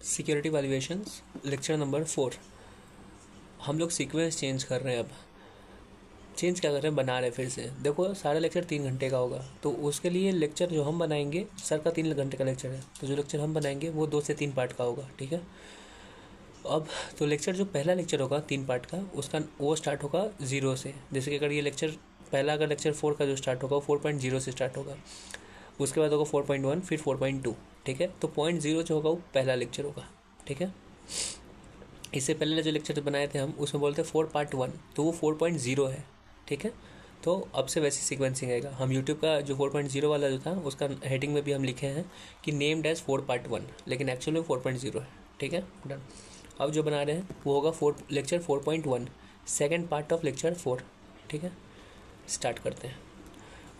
Security valuations lecture number 4। हम लोग sequence change कर रहे हैं। अब चेंज क्या कर रहे हैं, बना रहे हैं फिर से। देखो सारा लेक्चर 3 घंटे का होगा, तो उसके लिए लेक्चर जो हम बनाएंगे, सर का 3 घंटे का लेक्चर है, तो जो लेक्चर हम बनाएंगे वो 2 से 3 पार्ट का होगा। ठीक है। अब तो लेक्चर जो पहला लेक्चर होगा 3 पार्ट का, उसका वो स्टार्ट होगा 0 से। जैसे कि अगर ये लेक्चर पहला, अगर लेक्चर 4 का जो स्टार्ट होगा वो 4.0 से स्टार्ट होगा, उसके बाद होगा 4.1, फिर 4.2। ठीक है। तो 0.0 जो होगा वो पहला लेक्चर होगा। ठीक है। इससे पहले जो लेक्चर बनाए थे हम, उसमें बोलते हैं 4 पार्ट 1, तो वो 4.0 है। ठीक है। तो अब से वैसी सीक्वेंसिंग आएगा। हम यूट्यूब का जो 4.0 वाला जो था, उसका हेडिंग में भी हम लिखे हैं कि नेम्ड एज 4 पार्ट 1, लेकिन एक्चुअली 4.0 है। ठीक है, डन। अब जो बना रहे हैं वो होगा lecture 4.1, second part of lecture 4। ठीक है, स्टार्ट करते हैं।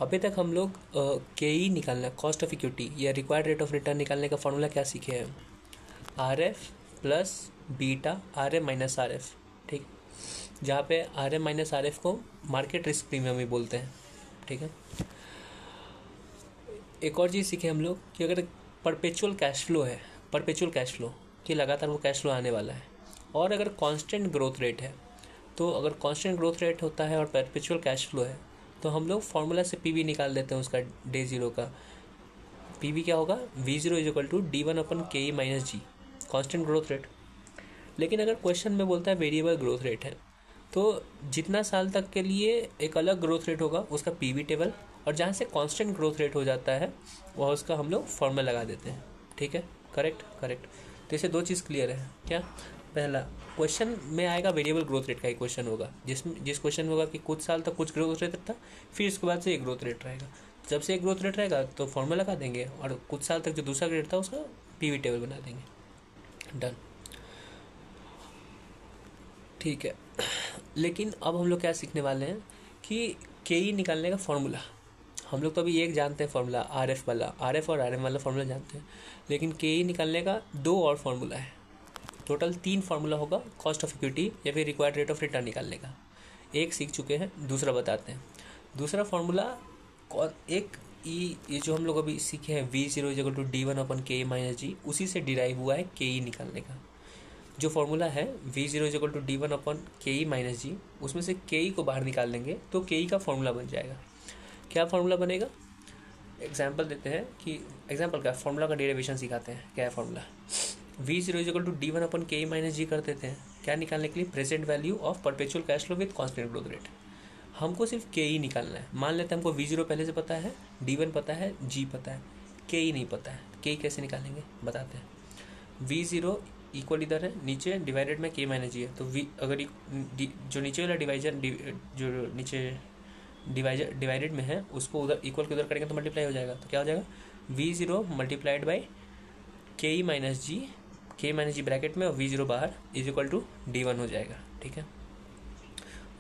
अभी तक हम लोग KE निकालना, कॉस्ट ऑफ इक्विटी या रिक्वायर्ड रेट ऑफ रिटर्न निकालने का फॉर्मूला क्या सीखे हैं? RF plus beta RM minus RF। ठीक, जहाँ पे RM माइनस RF को मार्केट रिस्क प्रीमियम भी बोलते हैं। ठीक है। एक और चीज़ सीखे हम लोग कि अगर परपेचुअल कैश फ्लो है, परपेचुअल कैश फ्लो कि लगातार वो कैश फ्लो आने वाला है, और अगर कांस्टेंट ग्रोथ रेट है, तो अगर कांस्टेंट ग्रोथ रेट होता है और परपेचुअल कैश फ्लो है, तो हम लोग फॉर्मूला से PV निकाल देते हैं उसका, डे ज़ीरो का। PV क्या होगा? V0 is equal to D1/KE minus G, constant growth rate. लेकिन अगर क्वेश्चन में बोलता है वेरिएबल ग्रोथ रेट है, तो जितना साल तक के लिए एक अलग ग्रोथ रेट होगा उसका PV टेबल, और जहाँ से कांस्टेंट ग्रोथ रेट हो जाता है वह उसका हम लोग फॉर्मूला लगा देते हैं। ठीक है, करेक्ट करेक्ट। तो इसे 2 चीज़ क्लियर है क्या? पहला, क्वेश्चन में आएगा वेरिएबल ग्रोथ रेट का ही क्वेश्चन होगा, जिस क्वेश्चन में होगा कि कुछ साल तक कुछ ग्रोथ रेट था, फिर इसके बाद से एक ग्रोथ रेट रहेगा। जब से एक ग्रोथ रेट रहेगा तो फॉर्मूला लगा देंगे, और कुछ साल तक जो दूसरा रेट था उसका PV टेबल बना देंगे। डन। ठीक है। लेकिन अब हम लोग क्या सीखने वाले हैं कि KE निकालने का फॉर्मूला। हम लोग तो अभी एक जानते हैं फॉर्मूला, RF वाला, RF और RM वाला फॉर्मूला जानते हैं, लेकिन KE निकालने का 2 और फॉर्मूला है। टोटल 3 फार्मूला होगा कॉस्ट ऑफ इक्विटी या फिर रिक्वायर्ड रेट ऑफ रिटर्न निकालने का। एक सीख चुके हैं, दूसरा बताते हैं। दूसरा फार्मूला एक ये जो हम लोग अभी सीखे हैं, V0 is equal to D1/KE minus G, उसी से डिराइव हुआ है KE निकालने का। जो फार्मूला है V0 is equal to D1/KE minus G, उसमें से KE को बाहर निकाल देंगे तो KE का फॉर्मूला बन जाएगा। क्या फॉर्मूला बनेगा? एग्जाम्पल देते हैं कि एग्जाम्पल का फॉर्मूला का डेरिवेशन सिखाते हैं। क्या है formula? V0 is equal to D1/KE minus G कर देते हैं। क्या निकालने के लिए? Present value of perpetual cash flow with constant growth rate. हमको सिर्फ KE निकालना है। मान लेते हैं हमको V0 पहले से पता है, D1 पता है, G पता है, KE नहीं पता है। KE कैसे निकालेंगे बताते हैं। V0 इक्वल इधर है नीचे, डिवाइडेड में K माइनस G है, तो अगर जो नीचे वाला डिवाइजर, जो नीचे डिवाइडेड में है, उसको उधर इक्वल के उधर करेंगे तो मल्टीप्लाई हो जाएगा। तो क्या हो जाएगा? V0 multiplied by KE minus G, K minus G bracket में और V0 बाहर, इज इक्वल टू D1 हो जाएगा। ठीक है।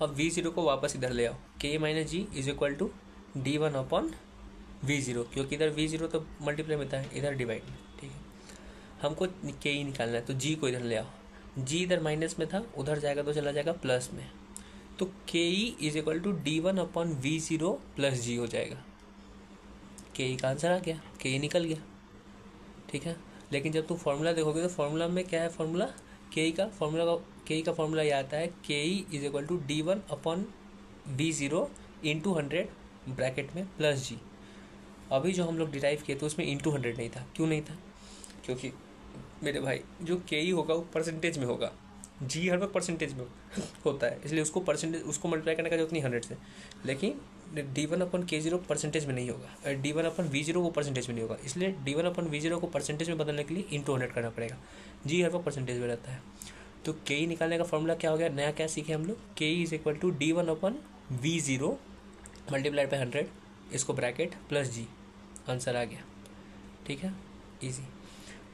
अब V0 को वापस इधर ले आओ, K minus G is equal to D1/V0, क्योंकि इधर V0 तो मल्टीप्लाई में था, इधर डिवाइड में। ठीक है। हमको KE निकालना है, तो G को इधर ले आओ। G इधर माइनस में था, उधर जाएगा तो चला जाएगा प्लस में, तो KE is equal to D1/V0 plus G हो जाएगा। KE का आंसर आ गया, KE निकल गया। ठीक है। लेकिन जब तुम फॉर्मूला देखोगे तो फॉर्मूला में क्या है? फॉर्मूला KE का फॉर्मूला ये आता है, KE is equal to D1/V0 into 100 bracket में प्लस G। अभी जो हम लोग डिराइव किए तो उसमें इंटू 100 नहीं था। क्यों नहीं था? क्योंकि मेरे भाई जो KE होगा वो परसेंटेज में होगा, G हर वक्त परसेंटेज में होता है, इसलिए उसको मल्टीप्लाई करने का जरूरत नहीं 100 से। लेकिन D1/K0 परसेंटेज में नहीं होगा, D1/V0 वो परसेंटेज में नहीं होगा, इसलिए D1/V0 को परसेंटेज में बदलने के लिए इंटू 100 करना पड़ेगा। G हर वक्त परसेंटेज में रहता है। तो KE निकालने का फॉर्मूला क्या हो गया? नया क्या सीखे हम लोग? KE is equal to D1/V0 multiplied by 100, इसको ब्रैकेट प्लस G, आंसर आ गया। ठीक है, ईजी।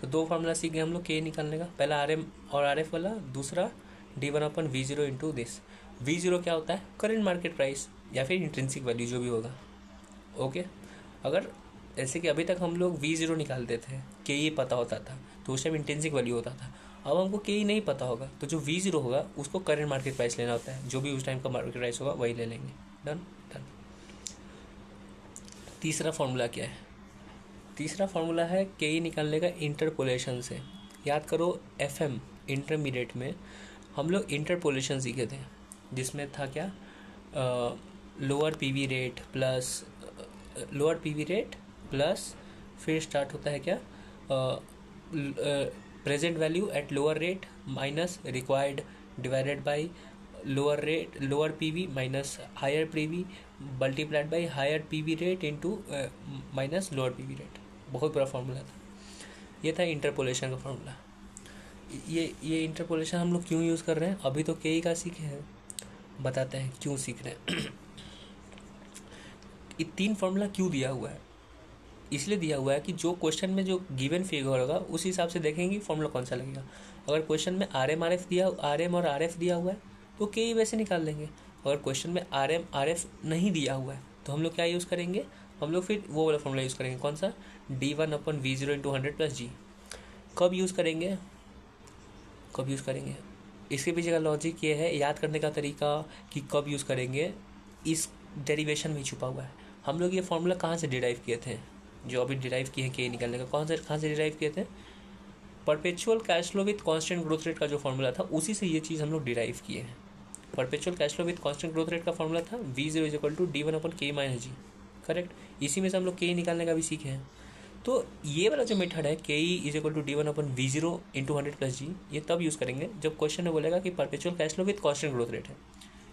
तो 2 फार्मूला सीख गए हम लोग KE निकालने का, पहला RM और RF वाला, दूसरा D1/V0 इंटू दिस। V0 क्या होता है? करेंट मार्केट प्राइस या फिर इंट्रिंसिक वैल्यू जो भी होगा। ओके। अगर जैसे कि अभी तक हम लोग V0 निकालते थे, KE पता होता था तो उस टाइम इंट्रिंसिक वैल्यू होता था। अब हमको KE नहीं पता होगा तो जो V0 होगा उसको करेंट मार्केट प्राइस लेना होता है, जो भी उस टाइम का मार्केट प्राइस होगा वही ले लेंगे। Done done. तीसरा फॉर्मूला क्या है? तीसरा फार्मूला है KE निकालने का इंटरपोलेशन से। याद करो FM इंटरमीडिएट में हम लोग इंटरपोलेशन सीखे थे, जिसमें था क्या, लोअर पीवी रेट प्लस फिर स्टार्ट होता है क्या, present value at lower rate minus required divided by lower PV minus higher PV multiplied by higher PV rate into minus lower PV rate. बहुत बड़ा फॉर्मूला था, ये था इंटरपोलेशन का फॉर्मूला। ये इंटरपोलेशन हम लोग क्यों यूज़ कर रहे हैं, अभी तो के का सीखे हैं, बताते हैं क्यों सीख रहे हैं। ये 3 फॉर्मूला क्यों दिया हुआ है, इसलिए दिया हुआ है कि जो क्वेश्चन में जो गिवन फिगर होगा उस हिसाब से देखेंगे फॉर्मूला कौन सा लगेगा। अगर क्वेश्चन में RM और RF दिया हुआ है तो के वैसे निकाल लेंगे। अगर क्वेश्चन में RM RF नहीं दिया हुआ है तो हम लोग क्या यूज़ करेंगे, हम लोग फिर वो वाला फॉर्मूला यूज़ करेंगे, कौन सा, D1/V0 × 100 + G। कब यूज़ करेंगे, इसके पीछे का लॉजिक ये है, याद करने का तरीका कि कब यूज़ करेंगे, इस डेरिवेशन में छुपा हुआ है। हम लोग ये फॉर्मूला कहाँ से डिराइव किए थे, जो अभी डिराइव किए हैं के निकालने का, कहाँ से डिराइव किए थे, perpetual cash flow with constant growth rate का जो फॉर्मूला था उसी से ये चीज़ हम लोग डिराइव किए हैं। Perpetual cash flow with constant growth rate का फॉर्मूला था V0 = D1/K - G, करेक्ट। इसी में से हम लोग के निकालने का भी सीखे हैं। तो ये वाला जो मेथड है के = D1/V0 × 100 + G, ये तब यूज़ करेंगे जब क्वेश्चन में बोलेगा कि perpetual cash flow with constant growth rate है,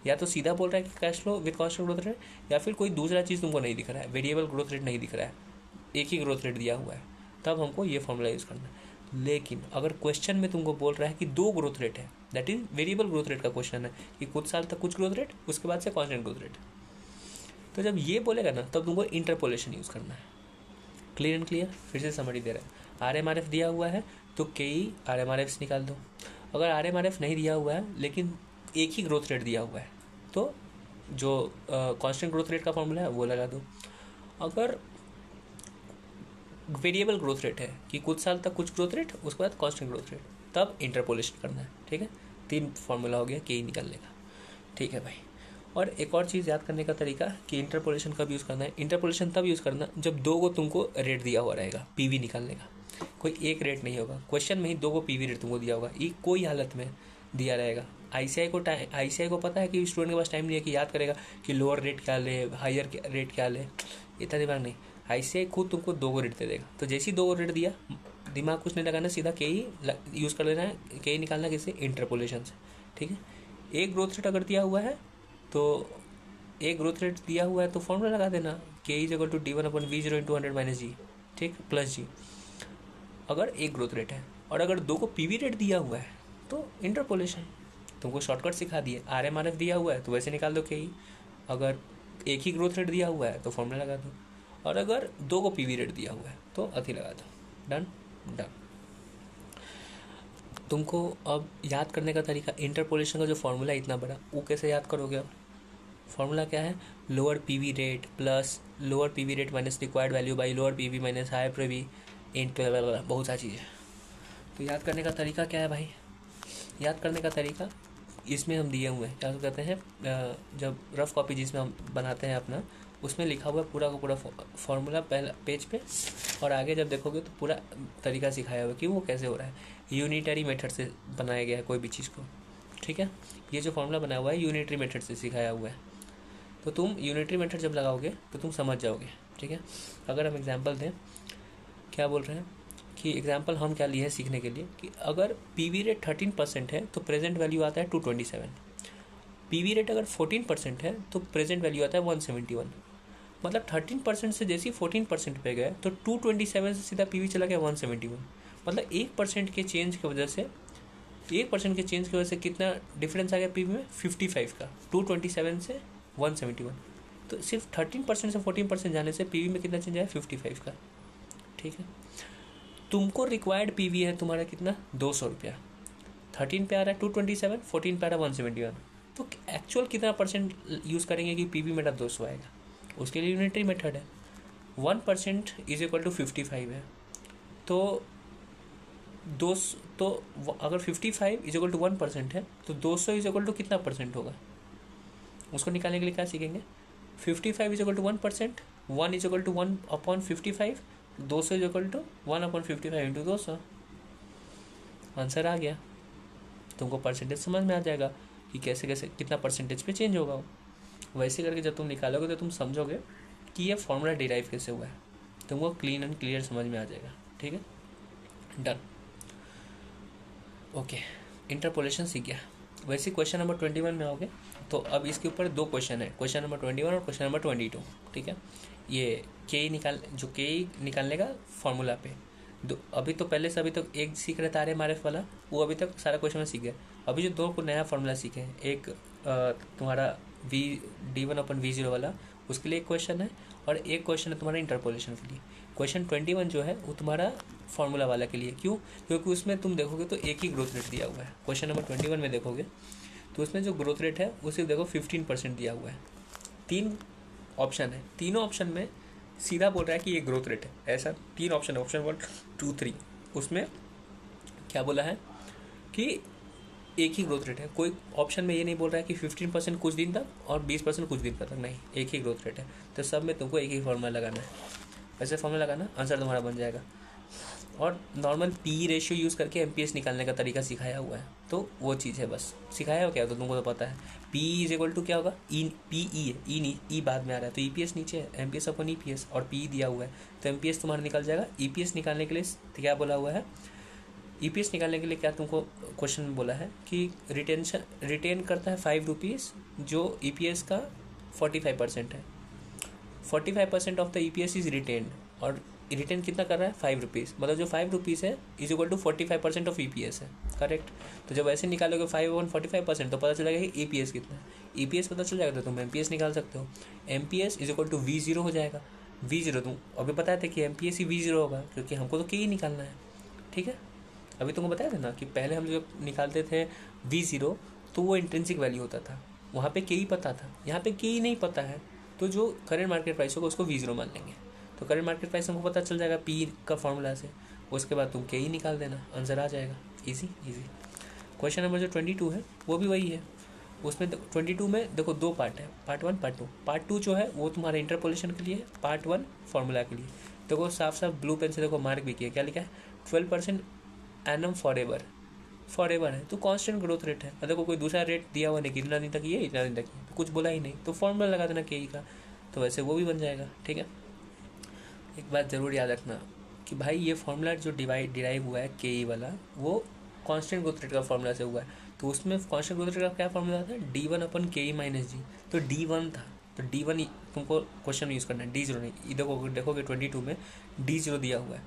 या तो सीधा बोल रहा है कि cash flow with constant growth rate, या फिर कोई दूसरा चीज़ तुमको नहीं दिख रहा है, वेरिएबल ग्रोथ रेट नहीं दिख रहा है, एक ही ग्रोथ रेट दिया हुआ है, तब हमको ये फॉर्मूला यूज़ करना है। लेकिन अगर क्वेश्चन में तुमको बोल रहा है कि 2 ग्रोथ रेट है, that is variable growth rate का क्वेश्चन है कि कुछ साल तक कुछ ग्रोथ रेट, उसके बाद से कांस्टेंट ग्रोथ रेट, तो जब ये बोलेगा ना तब तुमको इंटरपोलेशन यूज़ करना है। क्लियर एंड क्लियर, फिर से समझ दे रहा है। RMRF दिया हुआ है तो के RMRF निकाल दो। अगर RMRF नहीं दिया हुआ है लेकिन एक ही ग्रोथ रेट दिया हुआ है तो जो कांस्टेंट ग्रोथ रेट का फॉर्मूला है वो लगा दो। अगर वेरिएबल ग्रोथ रेट है कि कुछ साल तक कुछ ग्रोथ रेट, उसके बाद कांस्टेंट ग्रोथ रेट, तब इंटरपोलेशन करना है। ठीक है, 3 फॉर्मूला हो गया के निकालने का। ठीक है भाई, और एक और चीज़ याद करने का तरीका कि इंटरपोलेशन कब यूज़ करना है, इंटरपोलेशन तब यूज़ करना जब 2 को तुमको रेट दिया हुआ रहेगा पीवी निकालने का, कोई एक रेट नहीं होगा। क्वेश्चन में ही 2 को पीवी रेट तुमको दिया होगा, ये कोई हालत में दिया रहेगा। ICI को पता है कि स्टूडेंट के पास टाइम नहीं है कि याद करेगा कि लोअर रेट क्या ले, हायर रेट क्या ले, इतना दिमाग नहीं। ICI खुद तुमको 2 को रेट दे देगा, तो जैसे ही 2 को रेट दिया, दिमाग कुछ नहीं लगाना, सीधा के ही यूज़ कर लेना है। के ही निकालना किससे, इंटरपोलेशन से। ठीक है, एक ग्रोथ रेट अगर दिया हुआ है तो फॉर्मूला लगा देना, के = D1/V0 × 100 - G, ठीक, प्लस G, अगर एक ग्रोथ रेट है। और अगर 2 को पीवी रेट दिया हुआ है तो इंटरपोलेशन, तुमको शॉर्टकट सिखा दिए। RMRF दिया हुआ है तो वैसे निकाल दो के ही, अगर एक ही ग्रोथ रेट दिया हुआ है तो फॉर्मूला लगा दो, और अगर 2 को पीवी रेट दिया हुआ है तो अति लगा दो। डन। तुमको अब याद करने का तरीका, इंटरपोलेशन का जो फॉर्मूला इतना बड़ा, वो कैसे याद करोगे। अब फॉर्मूला क्या है, lower PV rate minus required value by lower PV minus higher PV इन, बहुत सारी चीज़ें। तो याद करने का तरीका क्या है भाई, याद करने का तरीका इसमें हम दिए हुए हैं, क्या कहते हैं, जब रफ कॉपी जिसमें हम बनाते हैं अपना, उसमें लिखा हुआ है पूरा का पूरा फॉर्मूला पहला पेज पे, और आगे जब देखोगे तो पूरा तरीका सिखाया हुआ है कि वो कैसे हो रहा है। यूनिटरी मेथड से बनाया गया है कोई भी चीज़ को। ठीक है, ये जो फॉर्मूला बना हुआ है यूनिटरी मेथड से सिखाया हुआ है, तो तुम यूनिटरी मेथड जब लगाओगे तो तुम समझ जाओगे। ठीक है, अगर हम एग्जांपल दें, क्या बोल रहे हैं कि एग्जांपल हम क्या लिए हैं सीखने के लिए, कि अगर पीवी रेट 13% है तो प्रेजेंट वैल्यू आता है 227, पीवी रेट अगर 14% है तो प्रेजेंट वैल्यू आता है 171। मतलब 13% से जैसे ही 14% पे गए तो 227 से सीधा पीवी चला गया 171। मतलब 1% के चेंज की वजह से कितना डिफरेंस आ गया पीवी में, 55 का, 227 से 171। तो सिर्फ 13% से 14% जाने से पीवी में कितना चेंज आया, 55 का। ठीक है, तुमको रिक्वायर्ड पीवी है तुम्हारा कितना, 200 रुपया, 13 पे आ रहा है 227, 14 पे आ रहा है 171, तो एक्चुअल कितना परसेंट यूज़ करेंगे कि पीवी मेरा 200 आएगा, उसके लिए यूनिटरी मेथड है। 1% = 55 है, तो अगर 55 = 1% है तो 200 = कितना परसेंट होगा, उसको निकालने के लिए क्या सीखेंगे, 55 = 1%, 1 = 1/55, 200 = 1/55 × 200। आंसर आ गया। तुमको परसेंटेज समझ में आ जाएगा कि कैसे कैसे कितना परसेंटेज पे चेंज होगा। वैसे करके जब तुम निकालोगे तो तुम समझोगे कि ये फॉर्मूला डिराइव कैसे हुआ है, तुमको क्लीन एंड क्लियर समझ में आ जाएगा। ठीक है, डन। ओके, इंटरपोलेशन सीख गया। वैसे क्वेश्चन नंबर 21 में आओगे तो अब इसके ऊपर 2 क्वेश्चन है, क्वेश्चन नंबर 21 और क्वेश्चन नंबर 22। ठीक है, ये के निकालने का फॉर्मूला पे अभी तो पहले से अभी तक एक सीख रहे थे RMRF वाला, वो अभी तक सारा क्वेश्चन में सीख गए। अभी जो 2 को नया फॉर्मूला सीखे हैं, एक तुम्हारा d1/v0 वाला, उसके लिए एक क्वेश्चन है, और एक क्वेश्चन है तुम्हारा इंटरपोलेशन के लिए। क्वेश्चन 21 जो है वो तुम्हारा फॉर्मूला वाला के लिए। क्यों? क्योंकि उसमें तुम देखोगे तो एक ही ग्रोथ रेट दिया हुआ है। क्वेश्चन नंबर 21 में देखोगे तो उसमें जो ग्रोथ रेट है उसे देखो 15% दिया हुआ है। 3 ऑप्शन है, तीनों ऑप्शन में सीधा बोल रहा है कि ये ग्रोथ रेट है। ऐसा 3 ऑप्शन है, ऑप्शन 1 2 3, उसमें क्या बोला है कि एक ही ग्रोथ रेट है। कोई ऑप्शन में ये नहीं बोल रहा है कि 15% कुछ दिन तक और 20% कुछ दिन तक, नहीं, एक ही ग्रोथ रेट है। तो सब में तुमको एक ही फॉर्मूला लगाना है, वैसे फॉर्मूला लगाना, आंसर तुम्हारा बन जाएगा। और नॉर्मल पी रेशियो यूज़ करके MPS निकालने का तरीका सिखाया हुआ है, तो वो चीज़ है बस। सिखाया हो क्या तो तुमको तो पता है। P = क्या होगा, PE है, ई बाद में आ रहा है तो EPS नीचे है, MPS/EPS, और PE दिया हुआ है तो MPS तुम्हारा निकल जाएगा। EPS निकालने के लिए क्या बोला हुआ है, EPS निकालने के लिए क्या तुमको क्वेश्चन में बोला है कि रिटेन करता है 5 रुपीज़, जो EPS का 45% है। 45% of the EPS is retain, और रिटेन कितना कर रहा है, 5 रुपीज़, मतलब जो 5 रुपीज़ है = 45% ऑफ EPS है। करेक्ट। तो जब ऐसे निकालोगे 5/45% तो पता चलेगा कि EPS कितना है। EPS पता चल जाएगा तो तुम MPS निकाल सकते हो। MPS = V0 हो जाएगा। V0 तुम अभी बताए थे कि MPS ही V0 होगा, क्योंकि हमको तो K निकालना है। ठीक है, अभी तुमको बताया था ना कि पहले हम जब निकालते थे V0 तो वो इंट्रिंसिक वैल्यू होता था, वहाँ पे K पता था, यहाँ पे K नहीं पता है, तो जो करेंट मार्केट प्राइस होगा उसको V0 मान लेंगे। तो करेंट मार्केट प्राइस हमको पता चल जाएगा P का फॉर्मूला से, उसके बाद तुम K निकाल देना, आंसर आ जाएगा। इजी। क्वेश्चन नंबर जो 22 है वो भी वही है। उसमें 22 में देखो 2 पार्ट है, पार्ट 1 पार्ट 2। पार्ट 2 जो है वो तुम्हारे इंटरपोलेशन के लिए, पार्ट 1 फॉर्मूला के लिए। देखो साफ साफ ब्लू पेन से देखो मार्क भी किया, क्या लिखा है, 12% एनम फॉर एवर है, तो कांस्टेंट ग्रोथ रेट है। देखो कोई दूसरा रेट दिया हुआ नहीं कि इतना दिन तक ये इतना दिन तक ये, तो कुछ बोला ही नहीं, तो फॉर्मूला लगा देना के का, तो वैसे वो भी बन जाएगा। ठीक है, एक बात ज़रूर याद रखना कि भाई ये फॉर्मूला जो डिराइव हुआ है के वाला, वो कांस्टेंट ग्रोथ रेट का फॉर्मूला से हुआ है। तो उसमें कांस्टेंट ग्रोथ रेट का क्या फॉर्मूला था, D1/Ke-G, तो D1 था, तो D1 तुमको क्वेश्चन में यूज़ करना है, D0 नहीं। देखोगे 22 में D0 दिया हुआ है।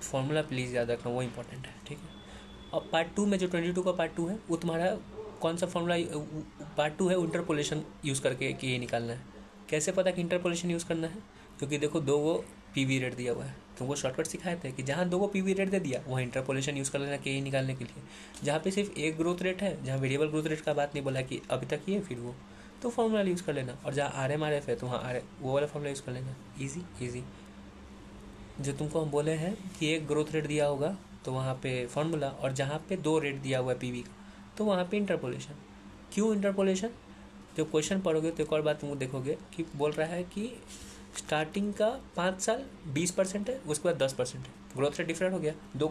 फॉर्मूला प्लीज़ याद रखना, वो इंपॉर्टेंट है। ठीक है, और पार्ट 2 में जो 22 का पार्ट 2 है वो तुम्हारा कौन सा फॉर्मूला, पार्ट 2 है इंटरपोलेशन यूज़ करके कि ये निकालना है। कैसे पता कि इंटरपोलेशन यूज़ करना है, क्योंकि देखो 2 को PV रेट दिया हुआ है, तुमको शॉर्टकट सिखाए थे कि जहाँ 2 को PV रेट दे दिया वहाँ इंटरपोलेशन यूज़ कर लेना के निकालने के लिए। जहाँ पे सिर्फ एक ग्रोथ रेट है, जहाँ वेरिएबल ग्रोथ रेट का बात नहीं बोला कि अभी तक ये फिर वो, तो फॉर्मूला यूज़ कर लेना। और जहाँ RMRF है तो वहाँ वो वाला फॉर्मूला यूज़ कर लेना। ईजी। जो तुमको हम बोले हैं कि एक ग्रोथ रेट दिया होगा तो वहाँ पे फॉर्मूला, और जहाँ पे 2 रेट दिया हुआ है PV का तो वहाँ पे इंटरपोलेशन। क्यों इंटरपोलेशन, जब क्वेश्चन पढ़ोगे तो एक और बात तुम देखोगे कि बोल रहा है कि स्टार्टिंग का 5 साल 20% है, उसके बाद 10% है। ग्रोथ रेट डिफरेंट हो गया, 2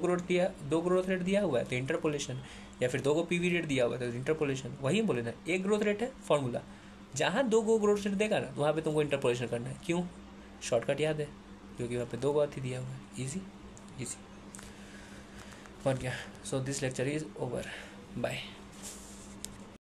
ग्रोथ रेट दिया हुआ है तो इंटरपोलेशन, या फिर 2 को PV रेट दिया हुआ है तो इंटरपोलेशन। वही बोले ना, एक ग्रोथ रेट है फॉर्मूला, जहाँ 2 को ग्रोथ रेट देगा ना तो वहाँ पे तुमको इंटरपोलेशन करना है। क्यों, शॉर्टकट याद है, क्योंकि वहाँ पे 2 बात ही दिया हुआ है। इजी बन गया। So this lecture is over, bye.